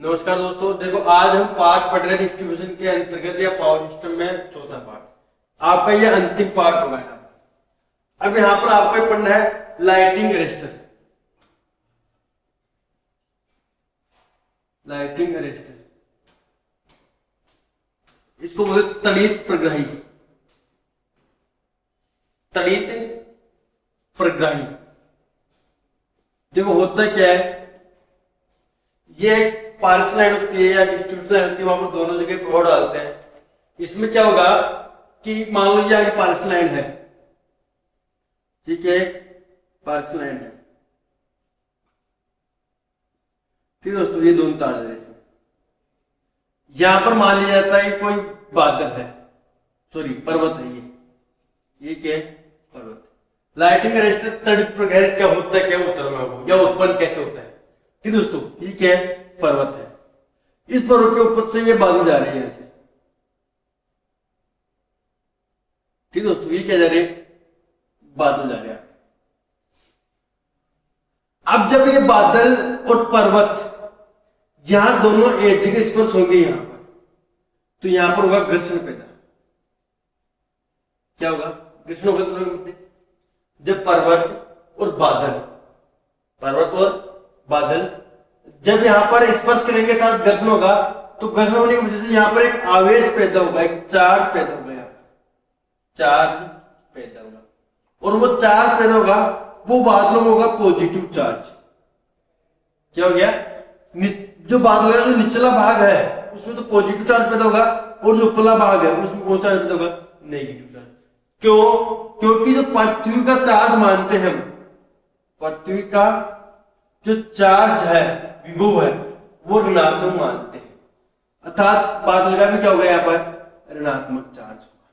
नमस्कार दोस्तों, देखो आज हम पार्ट पढ़ रहे हैं डिस्ट्रीब्यूशन के अंतर्गत या पावर सिस्टम में चौथा पार्ट। आपका ये अंतिम पार्ट होगा। अब यहाँ पर आपको पढ़ना है लाइटिंग अरेस्टर। लाइटिंग अरेस्टर इसको बोलते तड़ित प्रग्राही। तड़ित प्रग्राही देखो होता क्या है, ये एक पार्सल लाइन होती है या डिस्ट्रीब्यूशन लाइन होती है, वहां पर दोनों जगह प्रभाव डालते हैं। इसमें क्या होगा कि मान लो ये आगे पार्सल लाइन है, ठीक है, पार्सल लाइन है, ठीक दोस्तों, ये दोनों तार है। इसमें यहां पर मान लिया जाता है कोई बादल है, सॉरी पर्वत है, ये क्या है, पर्वत। लाइटिंग अरेस्टर तड़ित प्रग्रह क्या होता है, क्या उत्तर में या उत्पन्न कैसे होता है, ठीक दोस्तों, ये क्या है, पर्वत है। इस पर्वत के ऊपर से ये बादल जा रहे हैं ऐसे, ठीक दोस्तों, ये क्या जा रहे हैं, बादल जा रहे हैं। अब जब ये बादल और पर्वत यहां दोनों एक जगह स्पर्श होंगे यहां पर, तो यहां पर होगा घर्षण पैदा। क्या होगा, घर्षण होगा। जब पर्वत और बादल जब यहां पर स्पर्श करेंगे तो घर्षण होगा, तो घर्षण होने की वजह से यहां पर एक आवेश पैदा होगा, एक चार्ज पैदा होगा, यहां पर चार्ज पैदा होगा, और वो चार्ज पैदा होगा वो बादलों में होगा पॉजिटिव चार्ज। क्या हो गया, जो बादल का जो निचला भाग है उसमें तो पॉजिटिव चार्ज पैदा होगा, और जो ऊपरला भाग है उसमें कौन चार्ज पैदा होगा, नेगेटिव चार्ज। क्यों, क्योंकि जो पृथ्वी का चार्ज मानते हैं हम, पृथ्वी का जो चार्ज है, विभव है, वो ऋणात्मक मानते हैं, अर्थात बादल का भी क्या होगा, यहाँ पर ऋणात्मक चार्ज होगा।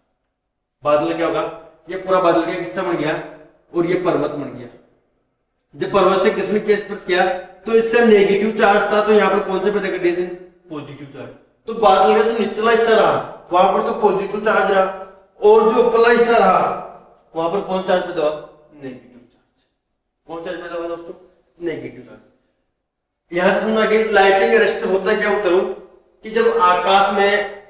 बादल क्या होगा, ये पूरा बादल का हिस्सा बन गया और ये पर्वत बन गया। जब पर्वत से किसने केस स्पर्श किया तो इसका नेगेटिव चार्ज था, तो यहाँ पर कौन से पैदा कर दिया, पॉजिटिव चार्ज। तो बादल का जो निचला हिस्सा रहा वहां पर तो पॉजिटिव चार्ज रहा, और जो ऊपरला हिस्सा रहा वहां पर कौन चार्ज पैदा हुआ, नेगेटिव चार्ज। कौन चार्ज पैदा हुआ दोस्तों, नेगेटिव चार्ज। यहां से समझ गए लाइटिंग अरेस्टर होता है क्या होता है, कि जब आकाश में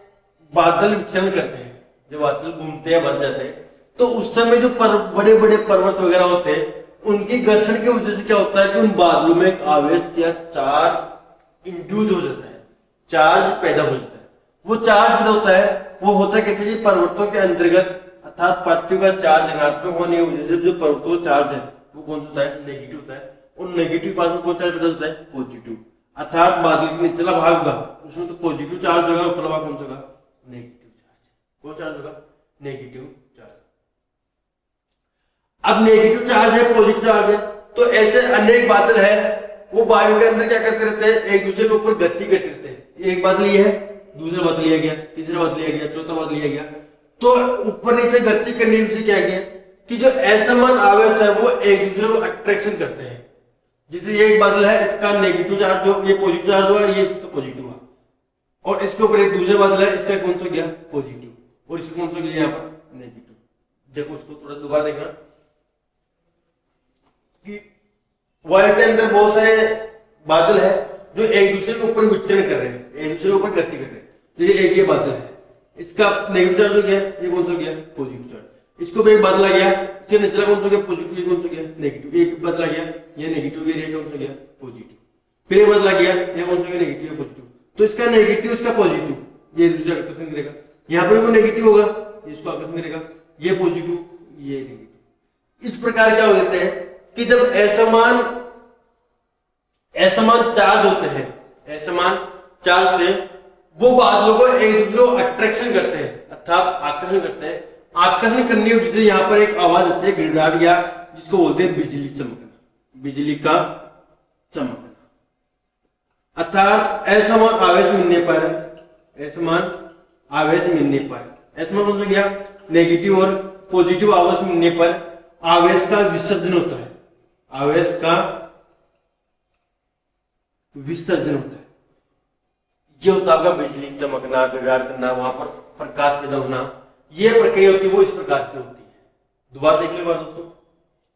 बादल विचलन करते हैं, जब बादल घूमते हैं, बढ़ जाते हैं, तो उस समय जो बड़े बड़े पर्वत वगैरह होते हैं, उनकी घर्षण की वजह से क्या होता है कि उन बादलों में एक आवेश या चार्ज इंड्यूस हो जाता है, चार्ज पैदा हो जाता है। वो चार्ज पैदा होता है, वो होता है कैसे, पर्वतों के अंतर्गत, अर्थात पृथ्वी का चार्ज ऋणात्मक होने की वजह से जो पर्वतों का चार्ज है वो कौन सा होता है, नेगेटिव होता है, और नेगेटिव पास में कौन चार्ज पैदा होता है, पॉजिटिव। अर्थात बादल का निचला भाग होगा उसमें तो पॉजिटिव चार्ज होगा, ऊपरला भाग कौन सा होगा, नेगेटिव चार्ज। कौन चार्ज होगा, नेगेटिव चार्ज। अब नेगेटिव चार्ज है, पॉजिटिव चार्ज है, तो ऐसे अनेक बादल है, वो वायु के अंदर क्या करते रहते हैं, एक दूसरे के ऊपर गति करते रहते हैं। एक बादल ये है, दूसरा बादल लिया गया, तीसरा बादल लिया गया, चौथा बादल लिया गया, तो ऊपर नीचे गति करने से क्या गया कि जो असमान आवेश है वो एक दूसरे को अट्रैक्शन करते हैं। जैसे ये एक बादल है, इसका नेगेटिव चार्ज हो, ये पॉजिटिव चार्ज हुआ, ये इसका पॉजिटिव हुआ, और इसके ऊपर एक दूसरा बादल है, इसका कौन सा गया, पॉजिटिव, और इसका कौन सा गया यहाँ पर, नेगेटिव। देखो उसको थोड़ा दोबारा देखना कि वायु के अंदर बहुत सारे बादल है जो एक दूसरे के ऊपर विचरण कर रहे हैं, एक दूसरे के ऊपर गति कर रहे हैं। तो ये एक ये बादल है, इसका नेगेटिव चार्ज हो गया, ये कौन सा गया, पॉजिटिव चार्ज। इसको भी एक बादल आ गया, इससे निचला कौन सा गया, पॉजिटिव, ये कौन सा गया, नेगेटिव। एक बादल आ गया, ये नेगेटिव, ये कौन सा गया, पॉजिटिव। फिर एक बादल आ गया, ये कौन सा गया, नेगेटिव, पॉजिटिव। तो इसका नेगेटिव, इसका पॉजिटिव, ये दूसरा आकर्षण करेगा। यहाँ पर भी नेगेटिव होगा, इसको आकर्षण करेगा, ये पॉजिटिव, ये नेगेटिव। इस प्रकार क्या हो जाता है कि जब असमान चार्ज होते हैं, असमान चार्ज होते हैं, वो बादलों को एक दूसरे को अट्रैक्शन करते हैं, अर्थात आकर्षण करते हैं। आकर्षण करने की वजह से यहाँ पर एक आवाज आती है, गिड़गिड़ाहट, या जिसको बोलते हैं बिजली चमकना, बिजली का चमकना। अर्थात असमान आवेश मिलने पर, असमान आवेश मिलने पर, असमान कौन सा गया, नेगेटिव और पॉजिटिव आवेश मिलने पर आवेश का विसर्जन होता है, आवेश का विसर्जन होता है। ये होता है बिजली चमकना, गिड़गिड़ाहट करना, वहां पर प्रकाश पैदा होना, ये प्रक्रिया होती है वो इस प्रकार की होती है। दोबारा देख लो दोस्तों,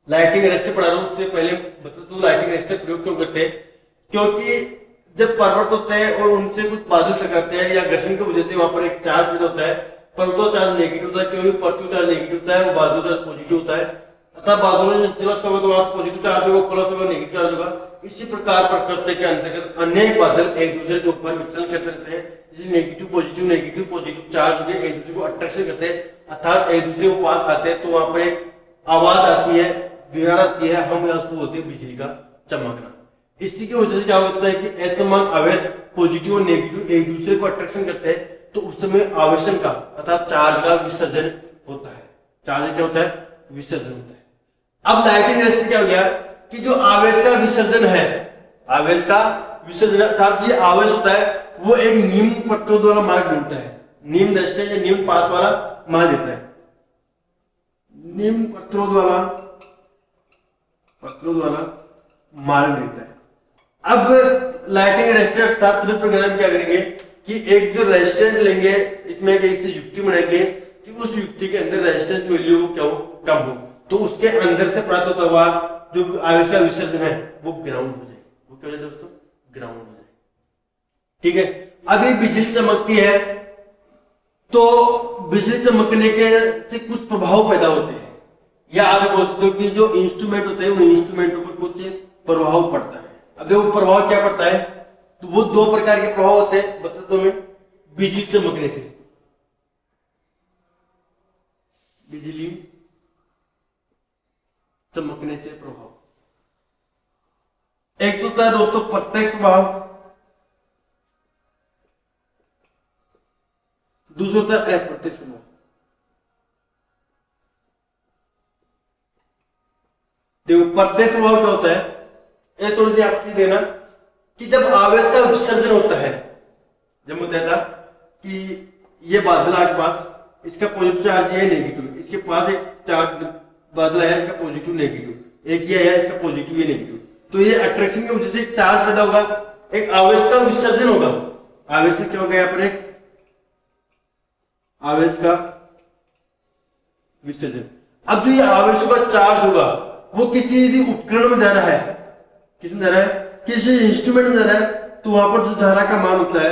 लाइटिंग अरेस्टर पढ़ा रहा हूं, उससे पहले बता दूं लाइटिंग अरेस्टर प्रयोग क्यों करते हैं, क्योंकि जब पर्वत होते हैं और उनसे कुछ बादल टकराते हैं या घर्षण की वजह से वहां पर एक चार्ज पैदा होता है, पर्वतों चार्ज नेगेटिव होता है, क्योंकि पृथ्वी चार्ज नेगेटिव होता है, वो बादलों चार्ज पॉजिटिव होता है। अतः बादलों में प्लस होगा तो वहां पॉजिटिव चार्ज होगा, प्लस होगा नेगेटिव चार्ज होगा। इसी प्रकार प्रकृति के अंतर्गत अनेक बादल एक दूसरे के ऊपर विचलन करते रहते हैं, जैसे नेगेटिव पॉजिटिव चार्ज होकर एक दूसरे को अट्रैक्शन करते हैं, अर्थात एक दूसरे को पास आते हैं, तो वहां पर एक आवाज आती है, विराट आती है, हम उसको बोलते हैं बिजली का चमकना। इसी की वजह से क्या होता है कि असमान आवेश पॉजिटिव और नेगेटिव एक दूसरे को अट्रैक्शन करते हैं, तो उस समय आवेशन का अर्थात चार्ज का विसर्जन होता है। चार्ज क्या होता है? विसर्जन होता है। अब लाइटिंग अरेस्ट क्या हो गया कि जो आवेश का विसर्जन है, आवेश का विसर्जन अर्थात ये आवेश होता है वो एक निम्न पत्रों द्वारा मार्ग ढूंढता है, निम्न रेस्टेज या निम्न पाथ वाला मार्ग देता है, निम्न पत्रों द्वारा मार्ग देता है। अब लाइटिंग रेजिस्टेंस अर्थात प्रोग्राम क्या करेंगे कि एक जो रेजिस्टेंस लेंगे, इसमें एक ऐसी युक्ति बनाएंगे कि उस युक्ति के अंदर रेजिस्टेंस वैल्यू क्या हो, कम हो, तो उसके अंदर से प्राप्त होता हुआ जो आवेश का विसर्जन है वो ग्राउंड हो जाए। वो क्या हो जाए दोस्तों? ग्राउंड हो जाए। ठीक है। अभी बिजली चमकती है तो बिजली चमकने के से कुछ प्रभाव पैदा होते हैं, या आप बोल सकते हो कि जो इंस्ट्रूमेंट होते हैं उन इंस्ट्रूमेंटों पर कुछ प्रभाव पड़ता है। अब वो प्रभाव क्या पड़ता है, तो वो दो प्रकार के प्रभाव होते हैं, बता दो मैं। बिजली चमकने से, बिजली चमकने से प्रभाव, एक तो होता है दोस्तों प्रत्यक्ष प्रभाव, दूसरा होता है अप्रत्यक्ष प्रभाव। देखो प्रत्यक्ष प्रभाव क्या होता है, ये थोड़ी सी आपकी देना कि जब आवेश का विसर्जन होता है, जब मैं कहता कि ये बादल आपके पास, इसका पॉजिटिव चार्ज है नेगेटिव, इसके पास एक चार्ज बादल है, इसका पॉजिटिव नेगेटिव, एक ये है इसका पॉजिटिव ये नेगेटिव, तो ये अट्रैक्शन की वजह से एक चार्ज पैदा होगा, एक आवेश का विसर्जन होगा। आवेश से क्या होगा, यहाँ पर एक आवेश का विसर्जन। अब जो ये आवेश का चार्ज होगा वो किसी भी उपकरण में जा रहा है, किसमें जा रहा है, किसी इंस्ट्रूमेंट में जा रहा है, तो वहां पर जो धारा का मान होता है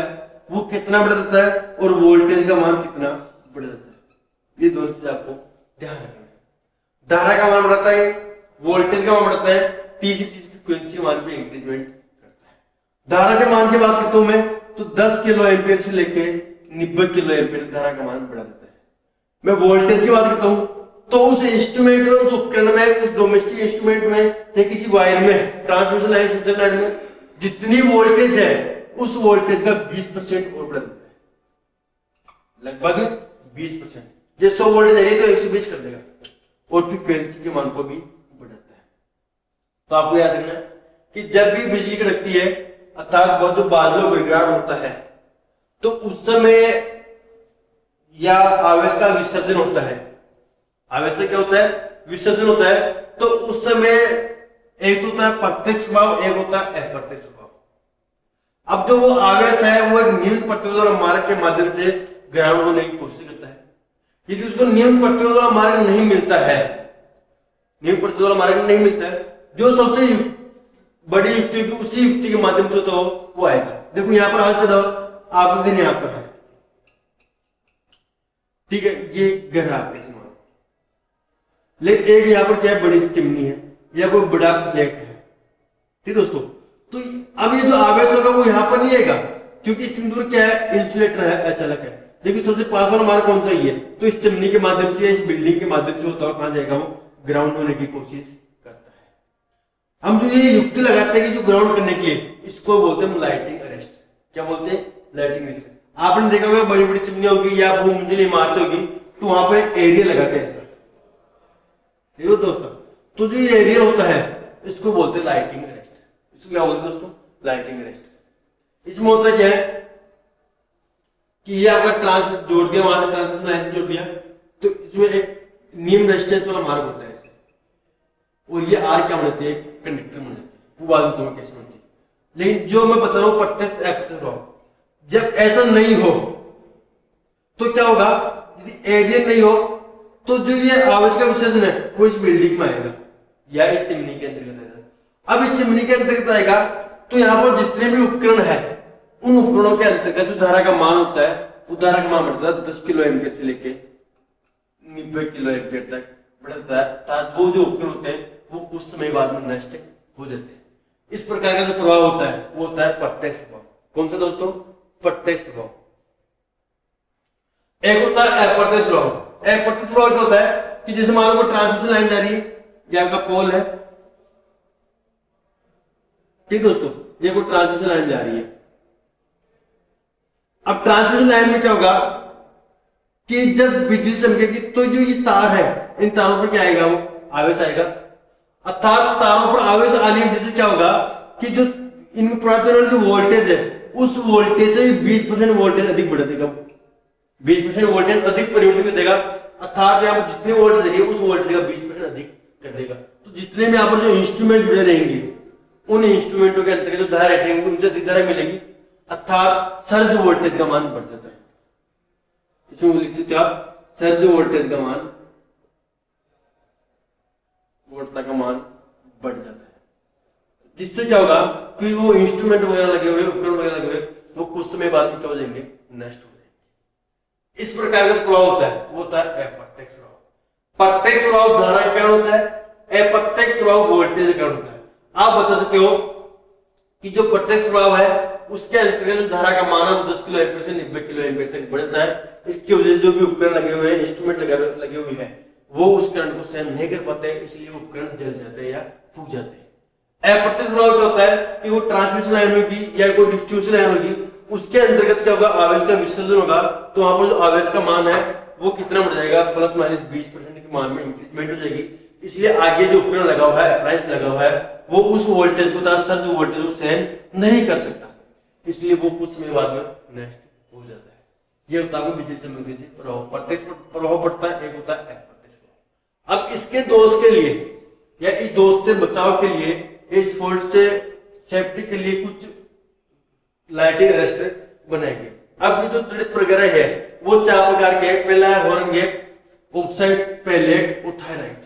वो कितना बढ़ जाता है और वोल्टेज का मान कितना बढ़ जाता है। ये दोनों चीज आपको ध्यान रखना है। धारा का मान बढ़ता है, वोल्टेज का मान बढ़ता है, तीसरी चीज फ्रीक्वेंसी मान पे इंक्रीजमेंट करता है। धारा के मान की बात करता हूं मैं, तो 10 किलो एम्पियर से लेके 90 किलो एम्पियर धारा का मान बढ़ा देता है। मैं वोल्टेज की बात करता हूं तो उस इंस्ट्रूमेंट में, उस उपकरण में, उस डोमेस्टिक इंस्ट्रूमेंट में या किसी वायर में, ट्रांसमिशन लाइन, सेंसर लाइन में जितनी वोल्टेज है उस वोल्टेज का 20% और बढ़ा देता है, लगभग 20%। ये 100 वोल्टेज है तो 120 कर देगा और फ्रीक्वेंसी के मान को भी बढ़ाता है। तो आपको याद रखना कि जब भी बिजली कड़कती है अर्थात वो जो बादलों का गिड़गिड़ाहट होता है, तो उस समय या आवेश का विसर्जन होता है। आवेश से क्या होता है, विसर्जन होता है। तो उस समय एक होता है प्रत्यक्ष प्रभाव, एक होता है अप्रत्यक्ष प्रभाव। अब जो वो आवेश है वो एक निम्न पट्टियों मार्ग के माध्यम से ग्राउंड होने की कोशिश करता है। यदि उसको निम्न पट्टियों द्वारा मार्ग नहीं मिलता है, निम्न पट्टियों द्वारा मार्ग नहीं मिलता है, जो सबसे बड़ी युक्ति होगी उसी युक्ति के माध्यम से तो वो आएगा। देखो यहाँ पर आवाज पैदा हो, आपका दिन यहाँ पर है, ठीक है, ये घर आपके समान, लेकिन एक यहाँ पर क्या है, बड़ी चिमनी है या कोई बड़ा प्लेट है, ठीक दोस्तों। तो अब ये जो आवेश होगा वो यहाँ पर नहीं आएगा, क्योंकि इतनी दूर क्या है, इंसुलेटर है, अचालक है। लेकिन सबसे पास वाला मार्ग कौन सा ही है, तो इस चिमनी के माध्यम से, इस बिल्डिंग के माध्यम से होता हुआ कहां जाएगा, वो ग्राउंड होने की कोशिश करता है। हम जो ये युक्ति लगाते हैं कि जो ग्राउंड करने के लिए, इसको बोलते हैं लाइटिंग अरेस्ट। क्या बोलते हैं, लाइटिंग अरेस्ट। आपने देखा होगा बड़ी बड़ी चिमनी होगी या बहुमंजिली इमारत होगी तो वहां पर एक एरिया लगाते हैं ऐसा, ठीक है दोस्तों। तो जो ये एरिया होता है इसको बोलते हैं लाइटिंग अरेस्ट। इसको क्या बोलते हैं दोस्तों, लाइटिंग अरेस्ट। इसमें होता क्या है कि ये आपका ट्रांस जोड़ दिया, वहां से ट्रांसमिशन लाइन से जोड़ दिया, तो इसमें एक निम्न रेजिस्टेंस वाला मार्ग होता है और ये आर क्या बनाती है, कंडक्टर बनाती है। वो बात में तुम्हें कैसे बनती है, लेकिन जो मैं बता रहा हूं प्रत्यक्ष अप्रत्यक्ष प्रभाव, जब ऐसा नहीं हो तो क्या होगा, यदि एरिया नहीं हो तो जो ये आवेश का विसर्जन है वो इस बिल्डिंग में आएगा या इस चिमनी के अंतर्गत आएगा। अब इस चिमनी के अंतर्गत आएगा तो यहाँ पर जितने भी उपकरण है उन उपकरणों के अंतर्गत जो धारा का मान होता है वो धारा का मान बढ़ता है 10 किलो एम्पियर से लेके 90 किलो एम्पियर तक बढ़ता है, ताकि वो जो उपकरण होते हैं वो कुछ समय बाद में नष्ट हो जाते हैं। इस प्रकार का जो प्रभाव होता है वो होता है प्रत्यक्ष प्रभाव। कौन सा दोस्तों? प्रत्यक्ष प्रभाव। एक होता है अप्रत्यक्ष प्रभाव। अप्रत्यक्ष प्रभाव क्या होता है कि जैसे मान लो ट्रांसमिशन लाइन जा रही है, ये आपका पोल है, ठीक दोस्तों, ये कोई ट्रांसमिशन लाइन जा रही है। अब ट्रांसमिशन लाइन में क्या होगा कि जब बिजली चमकेगी तो जो ये तार है इन तारों पर क्या आएगा, वो आवेश आएगा। अर्थात तारों पर आवेश आने की वजह से क्या होगा कि जो इनमें प्राप्त जो वोल्टेज है उस वोल्टेज से 20% वोल्टेज अधिक बढ़ा देगा, 20% वोल्टेज अधिक परिवर्तन कर देगा। अर्थात यहाँ पर जितने वोल्टेज है उस वोल्टेज का 20% अधिक कर देगा। तो जितने में यहाँ पर जो इंस्ट्रूमेंट जुड़े रहेंगे उन इंस्ट्रूमेंटों के अंतर्गत जो धारा रहेंगे उनसे अधिक धारा मिलेगी, अर्थात सर्ज वोल्टेज का मान बढ़ जाता है। इसमें लिख सकते हो आप सर्ज वोल्टेज का मान, वोल्टता का मान बढ़ जाता है, जिससे क्या होगा कि वो इंस्ट्रूमेंट वगैरह लगे हुए, उपकरण वगैरह लगे हुए, वो कुछ समय बाद में क्या हो जाएंगे, नष्ट हो जाएंगे। इस प्रकार का प्रभाव होता है वो होता है अप्रत्यक्ष प्रभाव। प्रत्यक्ष प्रभाव धारा के कारण होता है, अप्रत्यक्ष प्रभाव वोल्टेज के कारण होता है। आप बता सकते हो कि जो प्रत्यक्ष प्रभाव है उसके अंतर्गत धारा का मान 10 किलो एम्पीयर से 90 किलो एम्पीयर तक बढ़ता है। इसकी वजह से जो भी उपकरण लगे हुए हैं, इंस्ट्रूमेंट लगे हुए हैं, वो उस करंट को सहन नहीं कर पाते, इसलिए उपकरण जल जाते हैं या फूक जाते हैं। अप्रत्यक्ष प्रभाव क्या होता है कि वो ट्रांसमिशन लाइन होगी या कोई डिस्ट्रीब्यूशन लाइन होगी, उसके अंतर्गत क्या होगा, आवेश का विसर्जन होगा, तो वहां पर जो आवेश का मान है वो कितना बढ़ जाएगा, प्लस माइनस 20% के मान में इंक्रीजमेंट हो जाएगी। इसलिए आगे जो उपकरण लगा हुआ है, अप्लायंस लगा हुआ है, वो उस वोल्टेज को सर्ज वोल्टेज को सहन नहीं कर सकता, इसलिए वो कुछ समय बाद में नष्ट हो जाता है। ये होता है बिजली चमकने से प्रभाव, प्रत्यक्ष प्रभाव पड़ता है, एक होता है अप्रत्यक्ष प्रभाव। अब इसके दोष के लिए या इस दोष से बचाव के लिए, इस फॉल्ट से सेफ्टी के लिए कुछ लाइटिंग अरेस्टर बनाएंगे। अब जो तड़ित वगैरह है वो 4 प्रकार के, पहला है हॉर्न गैप, ऑक्साइड, पैलेट और थायराइड।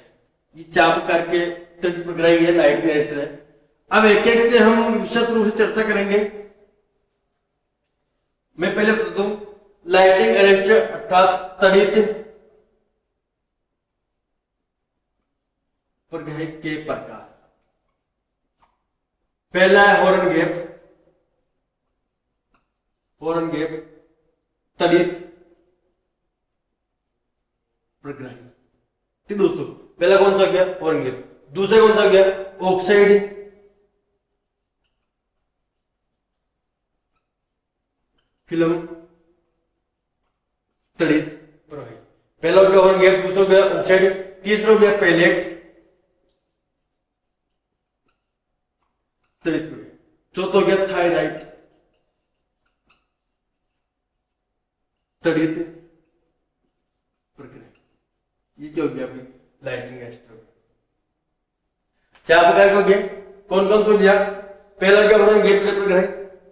ये 4 प्रकार के तड़ित वगैरह है, लाइटिंग अरेस्टर है। अब एक एक से हम विशद रूप से चर्चा करेंगे। मैं पहले बता दूं, लाइटिंग अरेस्टर अर्थात तड़ित प्रग्रह के प्रकार। पहला है हॉर्न गैप, हॉर्न गैप तड़ित प्रग्रह। ठीक दोस्तों, पहला कौन सा गया, हॉर्न गैप। दूसरा कौन सा गया, ऑक्साइड फिल्म तड़ित प्रवाही। पहला हो गया हॉर्न गैप, दूसरा हो गया ऑक्साइड, तीसरा हो गया पैलेट तड़ित प्रवाही, चौथा हो गया थायराइड तड़ित प्रक्रिया। ये क्या हो गया अभी, लाइटिंग अरेस्टर। 4 प्रकार के हो गए, कौन कौन सा हो गया, पहला हो गया हॉर्न गैप तड़ित प्रक्रिया,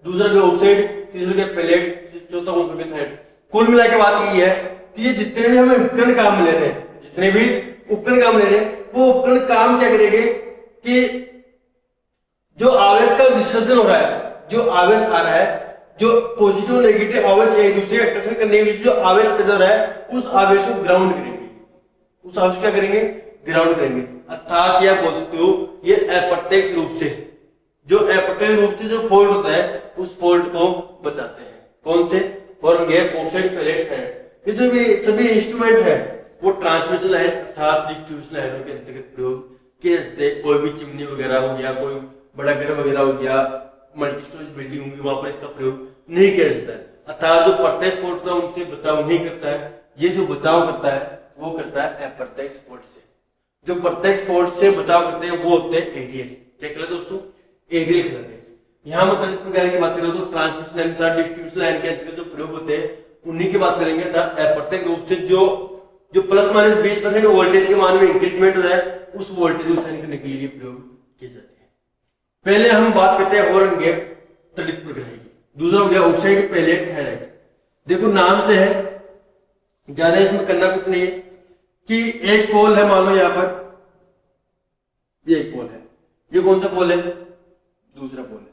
दूसरा हो गया ऑक्साइड, तीसरा गया पैलेट, चौथा कौन सा गया थायराइड। कुल मिला के बात यही है कि ये जितने भी हमें उपकरण काम ले रहे हैं, जितने भी उपकरण काम ले रहे हैं, वो उपकरण काम क्या करेंगे कि जो आवेश का विसर्जन हो रहा है, जो आवेश आ रहा है, जो पॉजिटिव नेगेटिव आवेश एक दूसरे का अट्रैक्शन करने की वजह से जो आवेश पैदा हो रहा है, उस आवेश को ग्राउंड करेंगे, उस आवेश क्या करेंगे, ग्राउंड करेंगे। अर्थात यह बोल सकते हो ये अप्रत्यक्ष रूप से, जो अप्रत्यक्ष रूप से जो फॉल्ट होता है उस फॉल्ट को बचाते हैं। कौन से, horn gap, oxide, pellet, thyrite. ये जो भी सभी इंस्ट्रूमेंट है वो ट्रांसमिशन लाइन अर्थात डिस्ट्रीब्यूशन लाइनों के अंतर्गत प्रयोग किए जाते हैं। कोई भी चिमनी वगैरह हो गया, कोई बड़ा घर वगैरह हो गया, मल्टी स्टोरेज बिल्डिंग होगी, वहां पर इसका प्रयोग नहीं किया जाता है। अर्थात जो प्रत्यक्ष फॉल्ट होता है उनसे बचाव नहीं करता है, ये जो बचाव करता है वो करता है अप्रत्यक्ष फॉल्ट से। जो प्रत्यक्ष फॉल्ट से बचाव करते हैं वो होते हैं एरियल। क्या कहलाते दोस्तों, एरियल कहलाते हैं। यहाँ मैं तड़ित प्रक्रिया की बात करें तो ट्रांसमिशन लाइन तथा डिस्ट्रीब्यूशन लाइन के अंतर्गत जो प्रयोग होते हैं उन्हीं की बात करेंगे। अप्रत्यक्ष रूप से जो प्लस माइनस 20% वोल्टेज के मान में इंक्रीजमेंट हो रहा है, उस वोल्टेज को सहन करने के लिए प्रयोग किए जाते हैं। पहले हम बात करते हैं हॉर्न गैप तड़ित प्रक्रिया की, दूसरा हो गया ऑक्साइड, पैलेट, थायराइड। देखो नाम से है, ज्यादा इसमें करना कुछ नहीं है कि एक पोल है, मान लो यहाँ पर ये एक पोल है, ये कौन सा पोल है, दूसरा पोल है,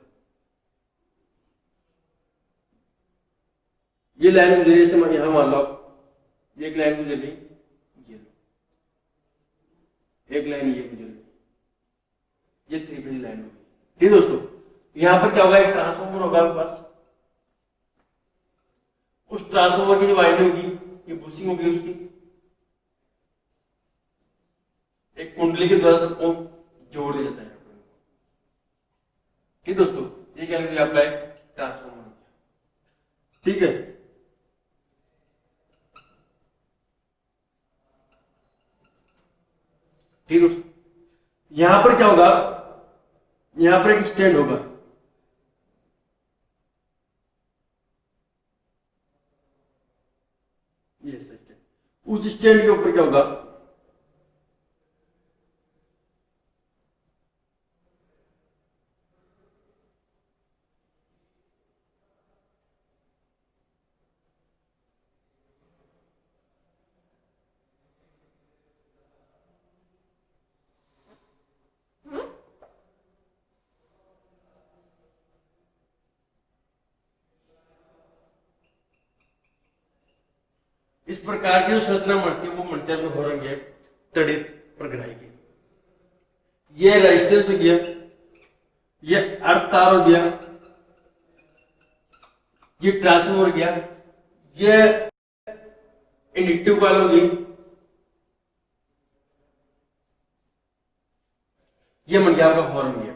ये लाइन गुजरी से यहां मान लो एक लाइन गुजरी, ये एक लाइन ये गुजरी, ये 3 फेज लाइन होगी। ठीक दोस्तों, यहां पर क्या होगा, एक ट्रांसफार्मर होगा आपके पास, उस ट्रांसफार्मर की जो वाइंडिंग होगी ये बुशिंग होगी उसकी, एक कुंडली के द्वारा सबको जोड़ दिया जाता है। ठीक दोस्तों, ये क्या है आपका एक ट्रांसफार्मर हो गया। ठीक है, ठीक दोस्तों, यहां पर क्या होगा, यहां पर एक स्टैंड होगा, ये स्टैंड, उस स्टैंड के ऊपर क्या होगा, इस प्रकार की जो संरचना बनती है वो बनती है हो रंगे तड़ित प्रग्राही की। ये रेजिस्टेंस हो गया, ये अर्थ तार हो गया, ये ट्रांसफार्मर हो गया, ये इंडक्टिव कॉइल होगी, ये बन गया आपका हॉर्न गया।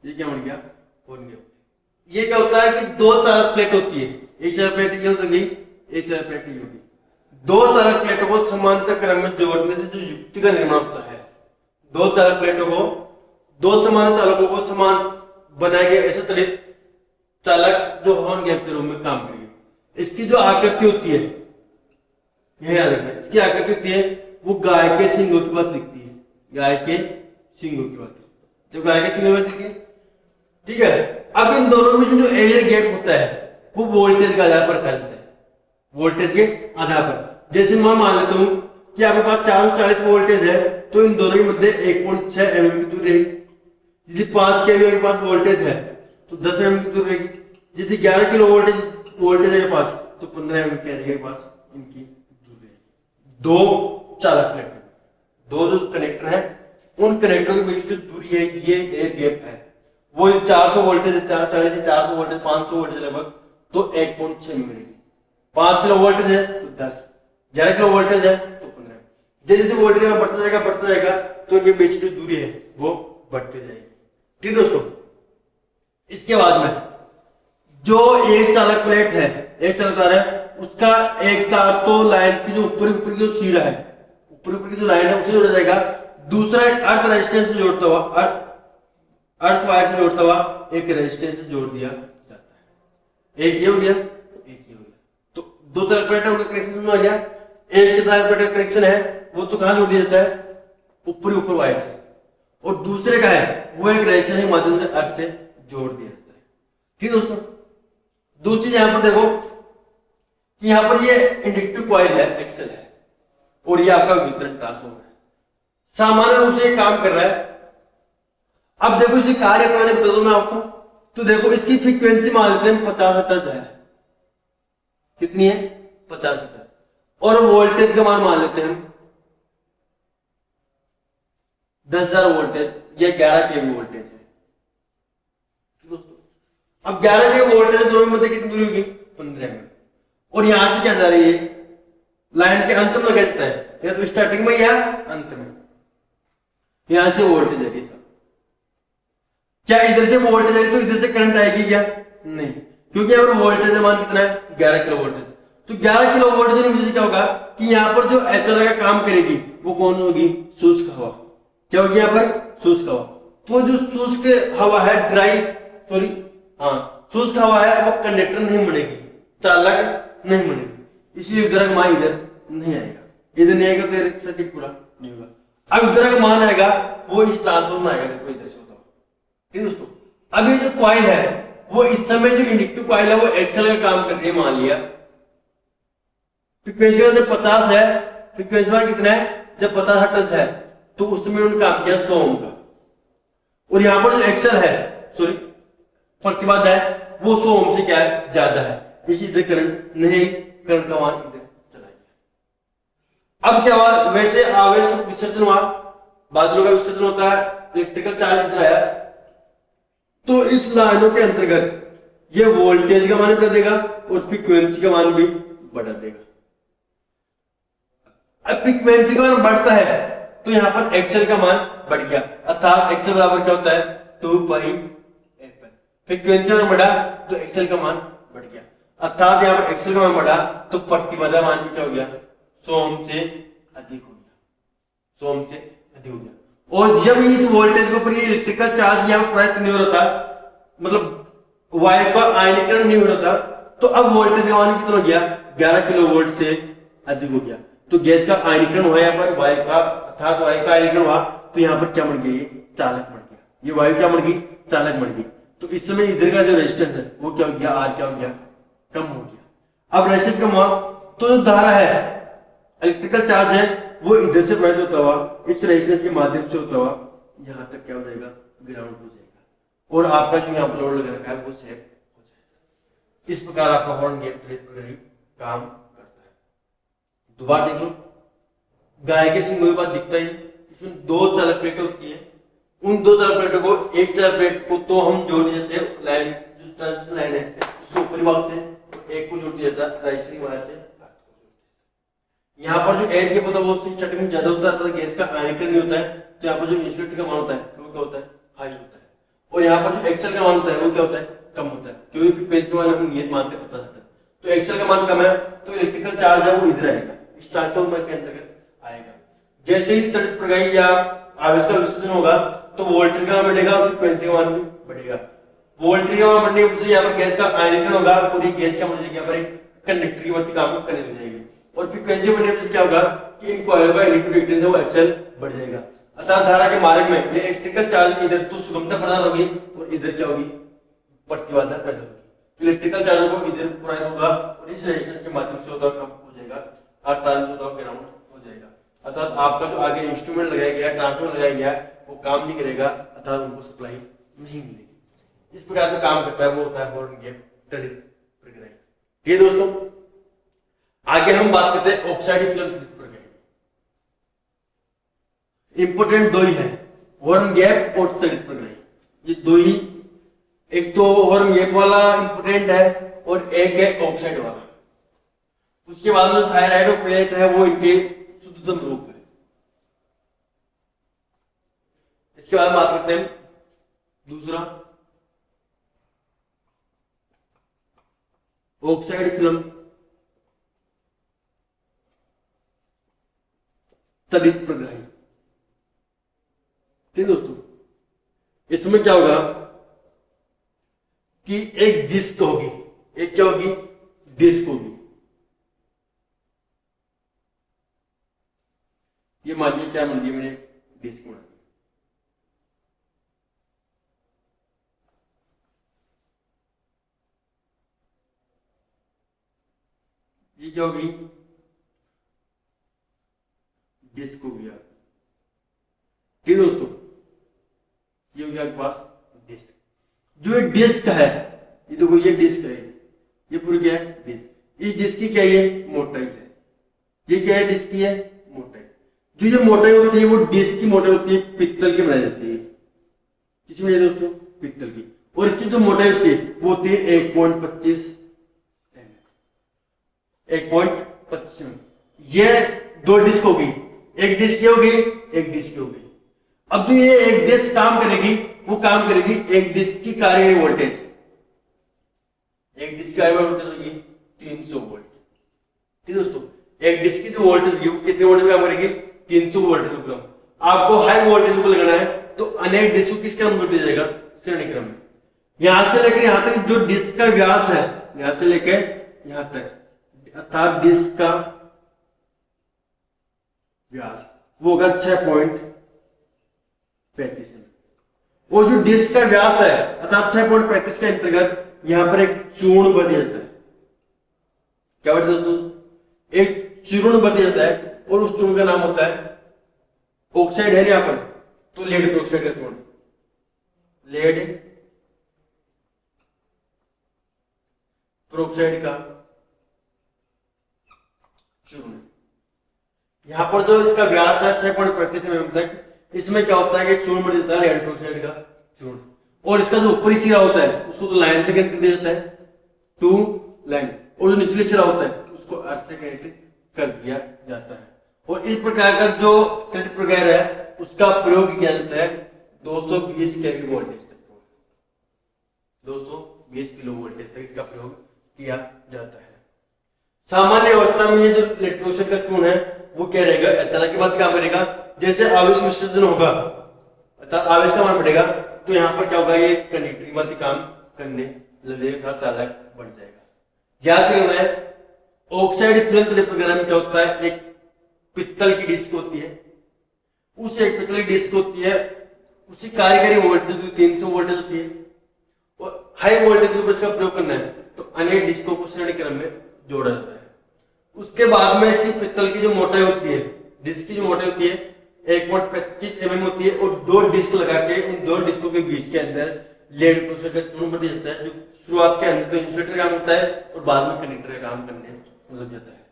ये क्या बन गया, हॉर्न गया। ये क्या होता है कि 2 चालक प्लेट होती है, एक चालक प्लेट ये होगी, एक चालक प्लेट ये होगी। 2 चालक प्लेटों को समांतर क्रम में जोड़ने से जो युक्ति का निर्माण होता है, 2 चालक प्लेटों को, 2 समान चालकों को समान बनाए गए ऐसे तड़ित चालक जो हॉर्न गैप के रूप में काम करेंगे। इसकी जो आकृति होती है, यह याद रखना, इसकी आकृति होती है वो गाय के सींगों की बात दिखती है, गाय के सींगों की बात, जो गाय के सींगों में दिखती है। ठीक है, अब इन दोनों में जो एयर गैप होता है वो वोल्टेज के आधार पर कर देता है, वोल्टेज के आधार पर। जैसे मैं मान लेता हूं कि आपके पास 440 वोल्टेज है, तो इन दोनों के मध्य 1.6 mm की दूरी रहेगी। यदि 5 kV के पास वोल्टेज है तो 10 mm की दूरी रहेगी। यदि 11 किलो वोल्टेज है के पास तो 15 mm के पास इनकी दूरी रहेगी। 2 चालक प्लेट, 2 जो कनेक्टर है, उन कनेक्टरों के बीच जो दूरी है ये एयर गैप है, वो 400 वोल्टेज, 440 400 वोल्टेज, 500 वोल्टेज लगभग, तो 1.6 mm रहेगी। 5 किलो वोल्टेज है तो 10, 11 किलो वोल्टेज है तो 15। जैसे वोल्टेज में बढ़ता जाएगा तो इनके बीच जो दूरी है वो बढ़ती जाएगी। ठीक दोस्तों, इसके बाद में जो एक चालक प्लेट है, एक चालक तार है, उसका एक तार तो लाइन की जो ऊपर की जो सिरा है, ऊपर की जो लाइन है उसे जोड़ा जाएगा। दूसरा एक अर्थ रेजिस्टेंस से जोड़ता हुआ, अर्थ वायर से जोड़ता हुआ एक रेजिस्टेंस से जोड़ दिया जाता है। एक ये हो गया, एक ये हो गया, तो 2 चालक प्लेट है, उनका कनेक्शन आ गया। एक चालक प्लेट का कनेक्शन है वो तो कहां जोड़ दिया जाता है, ऊपर वायर से, और दूसरे का है वो एक रेजिस्टेंस के माध्यम से अर्थ से जोड़ दिया जाता है। ठीक दोस्तों, दूसरी चीज यहां पर देखो कि यहां पर ये इंडक्टिव कॉइल है, एक्सेल है, और ये आपका वितरण ट्रांसफार्मर है, सामान्य रूप से ये काम कर रहा है। अब देखो इसे कार्य प्रणाली बता दूं मैं आपको, तो देखो इसकी फ्रीक्वेंसी मान लेते हैं 50 हर्ट्ज है, कितनी है, 50 हर्ट्ज, और वोल्टेज का मान लेते हैं 10,000 वोल्टेज या 11 kV वोल्टेज है। दोस्तों अब 11 kV वोल्टेज दोनों में मध्य कितनी दूरी होगी, 15 mm, और यहां से क्या जा रही है, लाइन के अंत में लगा जाता है, या तो स्टार्टिंग में या अंत में, यहां से वोल्टेज आ रही है। क्या इधर से वोल्टेज आई तो इधर से करंट आएगी क्या, नहीं, क्योंकि यहाँ पर वोल्टेज का मान कितना है, 11 किलो वोल्टेज। तो 11 किलो वोल्टेज की वजह से क्या होगा कि यहाँ पर जो एचएल का काम करेगी वो कौन होगी, शुष्क हवा। क्या होगी यहाँ पर, शुष्क हवा। तो जो शुष्क हवा है, शुष्क हवा है, वो कंडक्टर नहीं बनेगी, चालक नहीं बनेगी, इसलिए विद्युत मान इधर नहीं आएगा, इधर नहीं आएगा तो सर्किट पूरा नहीं होगा। अब विद्युत मान आएगा वो इस ट्रांसफार्मर में आएगा, देखो इधर से होता है। ठीक दोस्तों, अब ये जो कॉइल है वो इस समय जो इंडक्टिव कॉइल है वो एक्सेल का काम कर रही है, मान लिया फ्रीक्वेंसी जब 50 है, फ्रीक्वेंसी मान कितना है, जब 50 हर्ट्ज है तो उस समय उन्होंने काम किया 100 ओम का, और यहां पर जो एक्सेल है, सॉरी प्रतिबाधा है वो 100 ओम से क्या है, ज्यादा है, इस इधर करंट नहीं, करंट का मान इधर चला गया। अब क्या हुआ, वैसे आवेश विसर्जन हुआ, बादलों का विसर्जन होता है, इलेक्ट्रिकल चार्ज इधर आया, तो इस लाइनों के अंतर्गत ये वोल्टेज का मान बढ़ा देगा और फ्रीक्वेंसी का मान भी बढ़ा देगा। अब फ्रीक्वेंसी का मान बढ़ता है तो यहां पर एक्सेल का मान बढ़ गया, अर्थात एक्सेल बराबर क्या होता है 2πf। फ्रीक्वेंसी मान बढ़ा तो एक्सेल का मान बढ़ गया, अर्थात यहां पर एक्सेल का मान बढ़ा तो प्रतिबाधा मान भी क्या हो गया 100 ओम से अधिक हो गया, 100 ओम से अधिक हो गया। और जब इस वोल्टेज के ऊपर ये इलेक्ट्रिकल चार्ज यहां प्रयुक्त नहीं हो रहा था, मतलब वायु का आयनीकरण नहीं हो रहा था, तो अब वोल्टेज का मान कितना हो गया 11 किलो वोल्ट से अधिक हो गया। तो गैस का आयनीकरण हुआ यहाँ पर, वायु का अर्थात वायु का आयनीकरण हुआ तो यहाँ पर क्या बन गया, ये चालक बन गया, ये वायु क्या बन गई चालक बन गई। तो इस समय इधर का जो रेजिस्टेंस है वो क्या हो गया, आर क्या हो गया कम हो गया। अब रेजिस्टेंस कम हुआ तो जो धारा है इलेक्ट्रिकल चार्ज है वो इधर से प्रवाहित होता हुआ इस रेजिस्टेंस के माध्यम से होता हुआ यहाँ तक क्या हो जाएगा ग्राउंड हो जाएगा, और आपका जो यहाँ पर लोड लगा रखा है वो सेव हो जाएगा। इस प्रकार आपका हॉर्न गेट काम करता है। दोबारा देख लो, गाय के सिंह बात दिखता ही, इसमें दो चालक प्लेटें होती है, उन दो चालक प्लेटों को एक चालक प्लेट को तो हम जोड़ देते हैं लाइन, जो ट्रांसमिशन लाइन है उसके ऊपरी भाग से, एक को जोड़ दिया जाता है रजिस्टरिंग वायर से। यहाँ पर जो एयर गैप होता है वो स्टार्टिंग में ज्यादा होता है, गैस का आयनीकरण नहीं होता है, तो यहाँ पर जो इंसुलेटर का मान होता है वो क्या होता है हाई होता है, और यहाँ पर जो एक्सेल का मान होता है वो क्या होता है कम होता है, क्योंकि फ्रीक्वेंसी मान हम ये मानते पता चलता है। तो एक्सेल का मान कम है तो इलेक्ट्रिकल चार्ज है वो इधर आएगा, इस ट्रांसफार्मर के अंतर्गत आएगा। जैसे ही तड़ित प्रगाही या आवेश का विसर्जन होगा तो वोल्टेज का मान बढ़ेगा और फ्रीक्वेंसी का मान भी बढ़ेगा। वोल्टेज का मान बढ़ने की वजह से यहाँ पर गैस का आयनीकरण होगा, पूरी गैस क्या बन जाएगी, यहाँ पर एक कंडक्टर की वक्ति काम करने लग जाएगी, और फ्रीक्वेंसी बढ़ने की वजह से क्या होगा कि इन कॉइलों का इलेक्ट्रिक रिएक्टेंस है वो एक्सेल बढ़ जाएगा। अतः धारा के मार्ग में ये इलेक्ट्रिकल चार्ज इधर तो सुगमता प्रदान होगी और इधर क्या होगी प्रतिबाधा पैदा होगी। इलेक्ट्रिकल चार्ज को इधर प्रदान होगा और इस रेजिस्टेंस के माध्यम से होता कम हो जाएगा, अर्थात होता ग्राउंड हो जाएगा। अर्थात आपका जो आगे इंस्ट्रूमेंट लगाया गया, ट्रांसफार्मर लगाया गया वो काम नहीं करेगा, अर्थात उनको सप्लाई नहीं मिलेगी। इस प्रकार जो काम करता है वो होता है हॉर्न गैप तड़ित प्रक्रिया। ठीक है दोस्तों, आगे हम बात करते हैं ऑक्साइड फिल्म तड़ित प्रक्रिया। इंपोर्टेंट दो ही है, हॉर्न गैप और तड़ित प्रक्रिया, ये दो ही, एक तो हॉर्न गैप वाला इंपोर्टेंट है और एक है ऑक्साइड वाला। उसके बाद में थायराइड और प्लेट है वो इनके शुद्धतम रूप है। इसके बाद बात करते हैं दूसरा ऑक्साइड फिल्म तड़ित प्रग्राही। ठीक दोस्तों, इसमें क्या होगा कि एक डिस्क होगी, एक क्या होगी डिस्क होगी, ये मानिए क्या बन गई मैंने डिस्क बना दी, ये क्या होगी डिस्क हो गया। ठीक दोस्तों, ये हो गया आपके पास डिस्क। जो ये डिस्क है, ये देखो ये डिस्क है, ये पूरी क्या है डिस्क। इस डिस्क की क्या ये मोटाई है, ये क्या है डिस्क की है मोटाई। जो ये मोटाई होती है वो डिस्क की मोटाई होती है पित्तल की बनाई जाती है, किसी में दोस्तों पित्तल की, और इसकी जो मोटाई होती है वो होती है 1.25 mm, 1.25 mm। ये दो डिस्क होगी, एक डिस्क की होगी एक डिस्क की होगी। अब जो ये एक डिस्क काम करेगी वो काम करेगी एक डिस्क की कार्य वोल्टेज, एक डिस्क की कार्य वोल्टेज होगी 300 वोल्ट। ठीक दोस्तों, एक डिस्क की जो वोल्टेज होगी वो कितने वोल्ट पे काम करेगी 300 वोल्टेज क्रम। आपको हाई वोल्टेज को लगाना है तो अनेक डिस्क को किस क्रम में दिया जाएगा श्रेणी क्रम में। यहां से लेकर यहां तक जो डिस्क का व्यास है, यहां से लेकर यहां तक, अर्थात डिस्क का व्यास वो होगा 6.35 mm। वो जो डिस्क का व्यास है अर्थात 6.35 के अंतर्गत यहां पर एक चूर्ण भर दिया जाता है। क्या बढ़ दोस्तों, एक चूर्ण भर दिया जाता है और उस चूर्ण का नाम होता है ऑक्साइड है यहां पर, तो लेड पेरोक्साइड का चूर्ण, लेड पेरोक्साइड का चूर्ण। यहाँ पर जो इसका व्यास है 6.35 mm तक, इसमें क्या होता है कि चूर्ण बन जाता है लेड पेरोक्साइड का चूर्ण। और इसका जो ऊपरी सिरा होता है उसको तो लाइन से कनेक्ट कर दिया जाता है, टू लाइन, और जो निचली सिरा होता है उसको अर्थ से कनेक्ट कर दिया जाता है। और इस प्रकार का जो तड़ित प्रकार है उसका प्रयोग किया जाता है 220 केवी वोल्टेज तक, 220 किलो वोल्टेज तक इसका प्रयोग किया जाता है। सामान्य अवस्था में ये जो लेड पेरोक्साइड का चूर्ण है वो क्या रहेगा, अचानक की बात क्या करेगा, जैसे आवेश विसर्जन होगा अर्थात आवेश का मान बढ़ेगा तो यहाँ पर क्या होगा, ये कंडक्टर की बात काम करने लगेगा, थोड़ा चालक बढ़ जाएगा। याद रखना है ऑक्साइड फिल्म तड़ित प्रकार में क्या होता है, एक पित्तल की डिस्क होती है, उस एक पित्तल की डिस्क होती है, उसकी कार्यकारी वोल्टेज 300 वोल्टेज होती है, और हाई वोल्टेज के ऊपर इसका प्रयोग करना है तो अनेक डिस्कों को श्रेणी क्रम में जोड़ा जाता है। उसके बाद में इसकी पित्तल की जो मोटाई होती है, डिस्क की जो मोटाई होती है 1.25 mm होती है, और 2 डिस्क लगा के उन 2 डिस्कों के बीच के अंदर लेड पेरोक्साइड का चूर्ण भर दिया जाता है, जो शुरुआत के अंदर तो इंसुलेटर काम होता है और बाद में कंडक्टर का काम करने लग जाता है।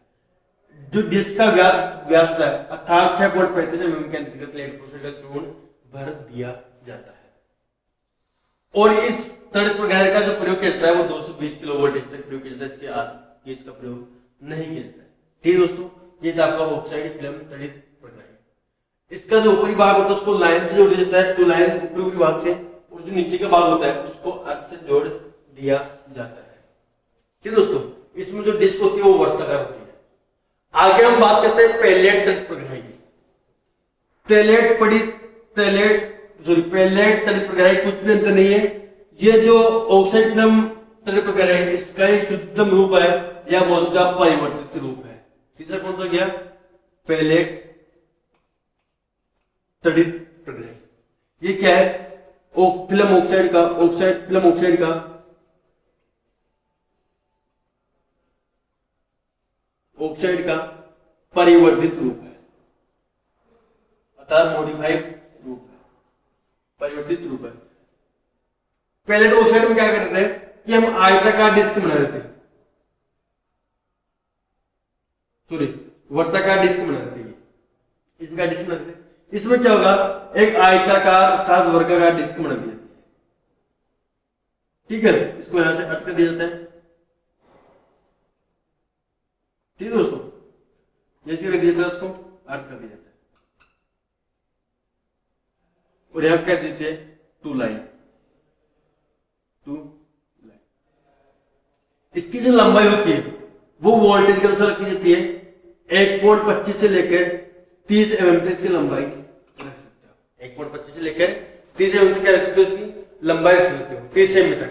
जो डिस्क का व्यास होता है अर्थात 6.35 mm के अंतर्गत लेड पेरोक्साइड का चूर्ण भर दिया जाता है। और इस तड़ित प्रकार का जो प्रयोग किया जाता है वो 220 किलो वोल्टेज तक प्रयोग किया जाता है, इसके आगे इसका प्रयोग नहीं किया जाता है। ठीक दोस्तों, ये था आपका ऑक्साइड फिल्म तड़ित प्रकार। इसका जो ऊपरी भाग होता है उसको लाइन से जोड़ दिया जाता है, टू लाइन ऊपरी भाग से, और जो नीचे का भाग होता है उसको अर्थ से जोड़ दिया जाता है। ठीक दोस्तों, इसमें जो डिस्क होती है वो वर्ताकार होती है। आगे हम बात करते हैं पेलेट तड़ित प्रकार की। पेलेट तड़ित प्रकार कुछ भी अंतर नहीं है। ये जो ऑक्साइड फिल्म तड़ित प्रकार है इसका एक शुद्धतम रूप है या उसका परिवर्तित रूप है। तीसरा कौन सा गया, पेलेट तड़ित प्रकार। ये क्या है, फिल्म ऑक्साइड का परिवर्धित रूप है, अर्थात मॉडिफाइड रूप है, परिवर्तित रूप है। पहले तो ऑक्साइड में क्या करते हैं कि हम आयताकार डिस्क बना देते हैं, सॉरी वर्ताकार डिस्क बना देते हैं, इसका डिस्क बना देते हैं। इसमें क्या होगा, एक आयताकार अर्थात वर्गाकार डिस्क बना दी जाती है। ठीक है, इसको यहां से कट कर दिया जाता है। ठीक है दोस्तों, जैसे कर दिया जाता है उसको अर्थ कर दिया जाता है, और यहां कर देते हैं टू लाइन। इसकी जो लंबाई होती है वो वोल्टेज के अनुसार रखी जाती है। 1.25 से लेकर 30 mm तक इसकी लंबाई रख सकते हो। 1.25 से लेकर 30 mm तक क्या रख सकते हो, इसकी लंबाई रख सकते हो। 30 सेमी तक,